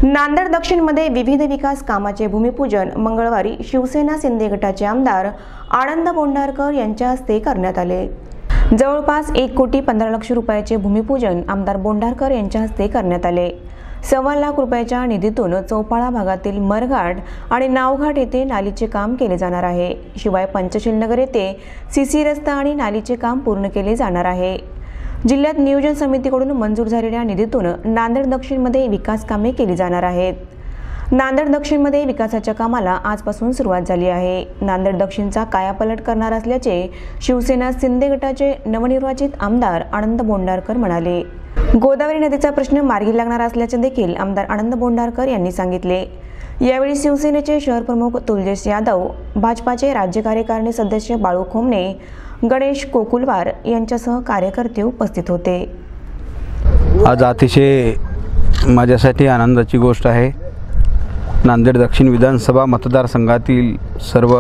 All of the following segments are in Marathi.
नांदेड दक्षिणमध्ये विविध विकास कामाचे भूमिपूजन मंगळवारी शिवसेना शिंदे गटाचे आमदार आनंद बोंडारकर यांच्या हस्ते करण्यात आले। जवळपास 1,15,00,000 रुपयाचे भूमिपूजन आमदार बोंडारकर यांच्या हस्ते करण्यात आले। 1.25 लाख रुपयाच्या निधीतून चौपाळा भागातील मरघाट आणि नावघाट येथे नालीचे काम केले जाणार आहे। शिवाय पंचशील नगर येथे सीसी रस्ता आणि नालीचे काम पूर्ण केले जाणार आहे। जिल्ह्यात नियोजन समितीकडून मंजूर झालेल्या निधीतून नांदेड दक्षिणमध्ये विकास कामे केली जाणार आहेत। नांदेड दक्षिणमध्ये विकासाच्या कामाला आजपासून सुरुवात झाली आहे। नांदेड दक्षिणचा कायापालट करणार असल्याचे शिवसेना शिंदे गटाचे नवनिर्वाचित आमदार आनंद बोंडारकर म्हणाले। गोदावरी नदीचा प्रश्न मार्गी लागणार असल्याचे देखील आमदार आनंद बोंडारकर यांनी सांगितले। यावेळी शिवसेनेचे शहर प्रमुख तुलजेश यादव, भाजपाचे राज्य कार्यकारिणी सदस्य बाळू खोमणे, गणेश कोकुलवार यांच्यासह कार्यकर्ते उपस्थित होते। आज अतिशय माझ्यासाठी आनंदाची गोष्ट आहे। नांदेड दक्षिण विधानसभा मतदारसंघातील सर्व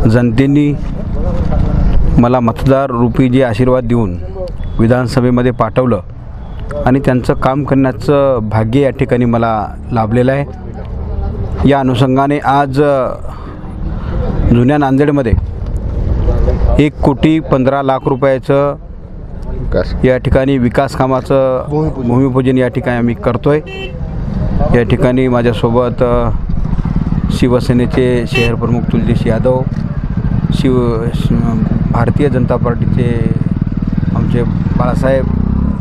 जनतेने मला मतदार रूपी जे आशीर्वाद देऊन विधानसभेमध्ये पाठवलं आणि त्यांचं काम करण्याचं भाग्य या ठिकाणी मला लाभलेलं आहे। या अनुषंगाने आज जुन्या नांदेडमध्ये 1,15,00,000 रुपयाचं या ठिकाणी विकास कामाचं भूमिपूजन या ठिकाणी आम्ही करतोय। या ठिकाणी माझ्यासोबत शिवसेनेचे शहर प्रमुख तुलजेश यादव, भारतीय जनता पार्टीचे आमचे बाळासाहेब,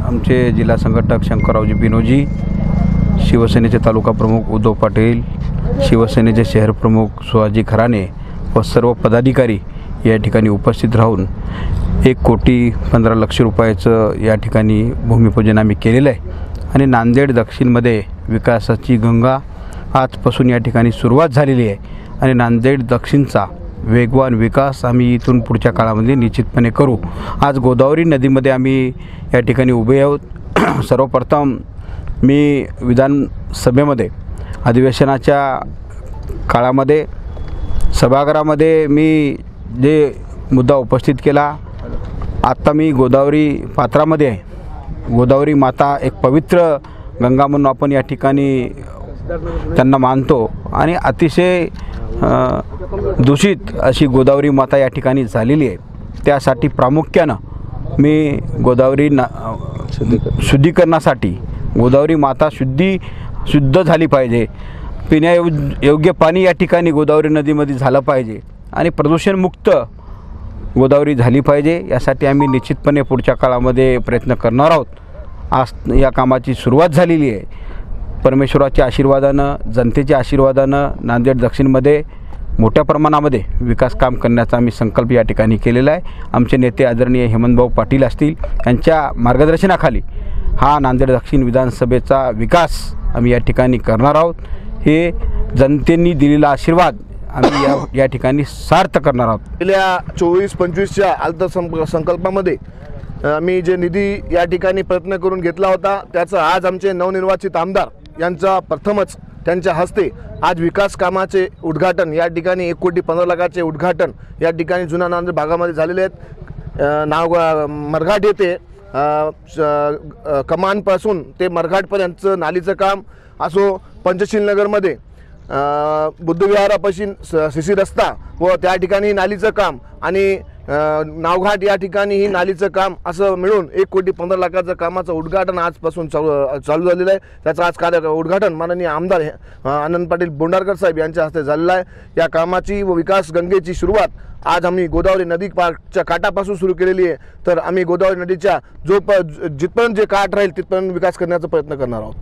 आमचे जिल्हा संघटक शंकररावजी बिनोजी, शिवसेनेचे तालुका प्रमुख उद्धव पाटील, शिवसेनेचे शहर प्रमुख सुहाजी खराणे व सर्व पदाधिकारी या ठिकाणी उपस्थित राहून 1,15,00,000 रुपयाचं या ठिकाणी भूमिपूजन आम्ही केलेलं आहे। आणि नांदेड दक्षिणमध्ये विकासाची गंगा आजपासून या ठिकाणी सुरुवात झालेली आहे आणि नांदेड दक्षिणचा वेगवान विकास आम्ही इथून पुढच्या काळामध्ये निश्चितपणे करू। आज गोदावरी नदीमध्ये आम्ही या ठिकाणी उभे आहोत। सर्वप्रथम मी विधानसभेमध्ये अधिवेशनाच्या काळामध्ये सभागृहामध्ये मी जे मुद्दा उपस्थित केला, आत्ता मी गोदावरी पात्रामध्ये आहे। गोदावरी माता एक पवित्र गंगा म्हणून आपण या ठिकाणी त्यांना मानतो आणि अतिशय दूषित अशी गोदावरी माता या ठिकाणी झालेली आहे। त्यासाठी प्रामुख्यानं मी गोदावरी शुद्धीकरणासाठी गोदावरी माता शुद्ध झाली पाहिजे, पिण्यायोग्य पाणी या ठिकाणी गोदावरी नदीमध्ये झालं पाहिजे आणि प्रदूषणमुक्त गोदावरी झाली पाहिजे। यासाठी आम्ही निश्चितपणे पुढच्या काळामध्ये प्रयत्न करणार आहोत। आज या कामाची सुरुवात झालेली आहे। परमेश्वराच्या आशीर्वादानं, जनतेच्या आशीर्वादानं नांदेड दक्षिणमध्ये मोठ्या प्रमाणामध्ये विकास काम करण्याचा आम्ही संकल्प या ठिकाणी केलेला आहे। आमचे नेते आदरणीय हेमंतभाऊ पाटील असतील, यांच्या मार्गदर्शनाखाली हा नांदेड दक्षिण विधानसभेचा विकास आम्ही या ठिकाणी करणार आहोत। हे जनतेने दिलेला आशीर्वाद आम्ही या ठिकाणी सार्थ करणार आहोत। गेल्या 24-25च्या अर्थसंकल्पामध्ये आम्ही जे निधी या ठिकाणी प्रयत्न करून घेतला होता, त्याचं आज आमचे नवनिर्वाचित आमदार यांचा प्रथमच त्यांच्या हस्ते आज विकास कामाचे उद्घाटन या ठिकाणी 1,15,00,000चे उद्घाटन या ठिकाणी जुना नांदेड भागामध्ये झालेले आहेत। मरघाट येथे कमानपासून ते मरघाटपर्यंतचं नालीचं काम असो, पंचशील नगरमध्ये बुद्धविहारापाशी सीसी रस्ता व त्या ठिकाणी नालीचं काम आणि नावघाट या ठिकाणी ही नालीचं काम असं मिळून 1,15,00,000चं कामाचं उद्घाटन आजपासून चालू झालेलं आहे। त्याचं आज उद्घाटन माननीय आमदार आनंद पाटील बोंडारकर साहेब यांच्या हस्ते झालेलं आहे। या कामाची व विकास गंगेची सुरुवात आज आम्ही गोदावरी नदी पार्कच्या काठापासून सुरू केलेली आहे। तर आम्ही गोदावरी नदीच्या जिथपर्यंत जे काठ राहील तिथपर्यंत विकास करण्याचा प्रयत्न करणार आहोत।